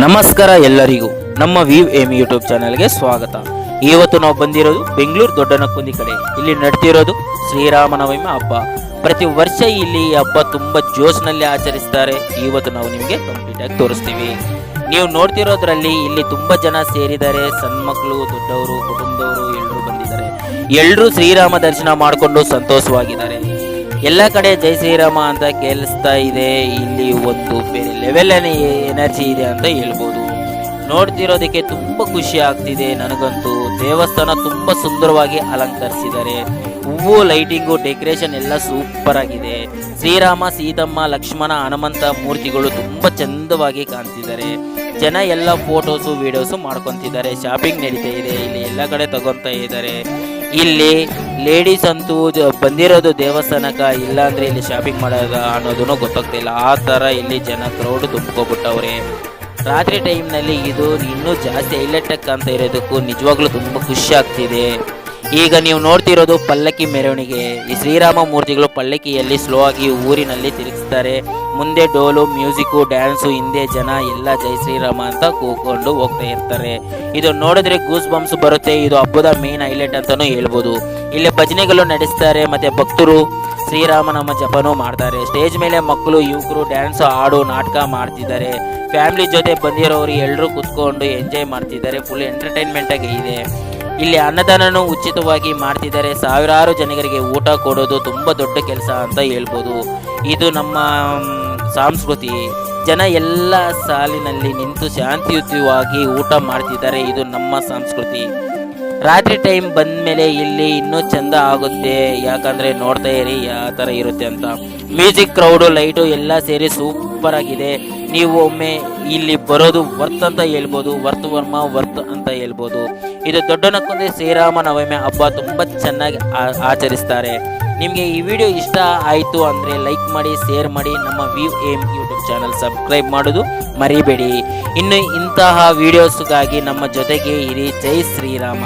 ನಮಸ್ಕಾರ ಎಲ್ಲರಿಗೂ ನಮ್ಮ ವಿವ್ ಎಮ್ ಯೂಟ್ಯೂಬ್ ಚಾನಲ್ಗೆ ಸ್ವಾಗತ. ಇವತ್ತು ನಾವು ಬಂದಿರೋದು ಬೆಂಗಳೂರು ದೊಡ್ಡನಕುಂದಿ ಕಡೆ. ಇಲ್ಲಿ ನಡೆದಿರೋದು ಶ್ರೀರಾಮನವಮಿ ಹಬ್ಬ. ಪ್ರತಿ ವರ್ಷ ಇಲ್ಲಿ ಈ ಹಬ್ಬ ತುಂಬಾ ಜೋಶ್ನಲ್ಲಿ ಆಚರಿಸ್ತಾರೆ. ಇವತ್ತು ನಾವು ನಿಮಗೆ ಕಂಪ್ಲೀಟ್ ಆಗಿ ತೋರಿಸ್ತೀವಿ. ನೀವು ನೋಡ್ತಿರೋದ್ರಲ್ಲಿ ಇಲ್ಲಿ ತುಂಬಾ ಜನ ಸೇರಿದ್ದಾರೆ. ಸಣ್ಣ ಮಕ್ಕಳು, ದೊಡ್ಡವರು, ಕುಟುಂಬದವರು ಎಲ್ಲರೂ ಬಂದಿದ್ದಾರೆ. ಎಲ್ಲರೂ ಶ್ರೀರಾಮ ದರ್ಶನ ಮಾಡಿಕೊಂಡು ಸಂತೋಷವಾಗಿದ್ದಾರೆ. ಎಲ್ಲ ಕಡೆ ಜೈ ಶ್ರೀರಾಮ ಅಂತ ಕೇಳಿಸ್ತಾ ಇದೆ. ಇಲ್ಲಿ ಒಂದು ಬೇರೆ ಲೆವೆಲ್ ಎನರ್ಜಿ ಇದೆ ಅಂತ ಹೇಳ್ಬೋದು. ನೋಡ್ತಿರೋದಕ್ಕೆ ತುಂಬಾ ಖುಷಿ ಆಗ್ತಿದೆ ನನಗಂತೂ. ದೇವಸ್ಥಾನ ತುಂಬಾ ಸುಂದರವಾಗಿ ಅಲಂಕರಿಸಿದ್ದಾರೆ. ಹೂವು, ಲೈಟಿಂಗು, ಡೆಕೋರೇಷನ್ ಎಲ್ಲ ಸೂಪರ್ ಆಗಿದೆ. ಶ್ರೀರಾಮ, ಸೀತಮ್ಮ, ಲಕ್ಷ್ಮಣ, ಹನುಮಂತ ಮೂರ್ತಿಗಳು ತುಂಬಾ ಚಂದವಾಗಿ ಕಾಣ್ತಿದ್ದಾರೆ. ಜನ ಎಲ್ಲ ಫೋಟೋಸು ವಿಡಿಯೋಸು ಮಾಡ್ಕೊತಿದ್ದಾರೆ. ಶಾಪಿಂಗ್ ನಡೀತಾ ಇದೆ. ಇಲ್ಲಿ ಎಲ್ಲ ಕಡೆ ತಗೊಂತ ಇದ್ದಾರೆ. ಇಲ್ಲಿ ಲೇಡೀಸ್ ಅಂತೂ ಬಂದಿರೋದು ದೇವಸ್ಥಾನಕ್ಕೆ, ಇಲ್ಲಾಂದ್ರೆ ಇಲ್ಲಿ ಶಾಪಿಂಗ್ ಮಾಡೋದ ಅನ್ನೋದನ್ನು ಗೊತ್ತಾಗ್ತಿಲ್ಲ. ಆ ಥರ ಇಲ್ಲಿ ಜನ ಕ್ರೌಡ್ ತುಂಬ್ಕೊಬಿಟ್ಟವ್ರೆ. ರಾತ್ರಿ ಟೈಮ್ನಲ್ಲಿ ಇದು ಇನ್ನೂ ಜಾಸ್ತಿ ಹೈಲೈಟ್ ಅಂತ ಇರೋದಕ್ಕೂ ನಿಜವಾಗ್ಲೂ ತುಂಬ ಖುಷಿ ಆಗ್ತಿದೆ. ಈಗ ನೀವು ನೋಡ್ತಿರೋದು ಪಲ್ಲಕ್ಕಿ ಮೆರವಣಿಗೆ. ಈ ಶ್ರೀರಾಮ ಮೂರ್ತಿಗಳು ಪಲ್ಲಕ್ಕಿಯಲ್ಲಿ ಸ್ಲೋ ಆಗಿ ಊರಿನಲ್ಲಿ ತಿರುಗಿಸ್ತಾರೆ. ಮುಂದೆ ಡೋಲು, ಮ್ಯೂಸಿಕ್ಕು, ಡ್ಯಾನ್ಸು, ಹಿಂದೆ ಜನ ಎಲ್ಲ ಜೈ ಶ್ರೀರಾಮ ಅಂತ ಕೂಕೊಂಡು ಹೋಗ್ತಾ ಇರ್ತಾರೆ. ಇದು ನೋಡಿದ್ರೆ ಗೂಸ್ ಬಂಪ್ಸ್ ಬರುತ್ತೆ. ಇದು ಹಬ್ಬದ ಮೇನ್ ಹೈಲೈಟ್ ಅಂತಾನೂ ಹೇಳ್ಬೋದು. ಇಲ್ಲಿ ಭಜನೆಗಳು ನಡೆಸ್ತಾರೆ, ಮತ್ತೆ ಭಕ್ತರು ಶ್ರೀರಾಮನಾಮ ಜಪನೂ ಮಾಡ್ತಾರೆ. ಸ್ಟೇಜ್ ಮೇಲೆ ಮಕ್ಕಳು, ಯುವಕರು ಡ್ಯಾನ್ಸ್, ಹಾಡು, ನಾಟಕ ಮಾಡ್ತಿದ್ದಾರೆ. ಫ್ಯಾಮಿಲಿ ಜೊತೆ ಬಂದಿರೋರು ಎಲ್ಲರೂ ಕುತ್ಕೊಂಡು ಎಂಜಾಯ್ ಮಾಡ್ತಿದ್ದಾರೆ. ಫುಲ್ ಎಂಟರ್ಟೈನ್ಮೆಂಟ್ ಆಗಿ ಇದೆ. ಇಲ್ಲಿ ಅನ್ನದಾನನೂ ಉಚಿತವಾಗಿ ಮಾಡ್ತಿದ್ದಾರೆ. ಸಾವಿರಾರು ಜನರಿಗೆ ಊಟ ಕೊಡೋದು ತುಂಬ ದೊಡ್ಡ ಕೆಲಸ ಅಂತ ಹೇಳ್ಬೋದು. ಇದು ನಮ್ಮ ಸಂಸ್ಕೃತಿ. ಜನ ಎಲ್ಲ ಸಾಲಿನಲ್ಲಿ ನಿಂತು ಶಾಂತಿಯುತವಾಗಿ ಊಟ ಮಾಡ್ತಿದ್ದಾರೆ. ಇದು ನಮ್ಮ ಸಂಸ್ಕೃತಿ. ರಾತ್ರಿ ಟೈಮ್ ಬಂದ ಮೇಲೆ ಇಲ್ಲಿ ಇನ್ನೂ ಚಂದ ಆಗುತ್ತೆ. ಯಾಕಂದರೆ ನೋಡ್ತಾ ಇರಿ ಯಾವ ಥರ ಇರುತ್ತೆ ಅಂತ. ಮ್ಯೂಸಿಕ್, ಕ್ರೌಡು, ಲೈಟು ಎಲ್ಲ ಸೇರಿ ಸೂಪರ್ ಆಗಿದೆ. ನೀವು ಒಮ್ಮೆ ಇಲ್ಲಿ ಬರೋದು ವರ್ತ್ ಅಂತ ಹೇಳ್ಬೋದು. ವರ್ತ್ ಅಂತ ಹೇಳ್ಬೋದು. ಇದು ದೊಡ್ಡನಕುಂದಿ ಶ್ರೀರಾಮನವಮಿ ಹಬ್ಬ ತುಂಬ ಚೆನ್ನಾಗಿ ಆಚರಿಸ್ತಾರೆ. ನಿಮಗೆ ಈ ವಿಡಿಯೋ ಇಷ್ಟ ಆಯಿತು ಅಂದರೆ ಲೈಕ್ ಮಾಡಿ, ಶೇರ್ ಮಾಡಿ. ನಮ್ಮ view M YouTube channel subscribe ಮಾಡೋದು ಮರಿಬೇಡಿ. ಇನ್ನು ಇಂತಹ ವಿಡಿಯೋಸ್ಗಾಗಿ ನಮ್ಮ ಜೊತೆಗೆ ಇರಿ. ಜೈ ಶ್ರೀರಾಮ.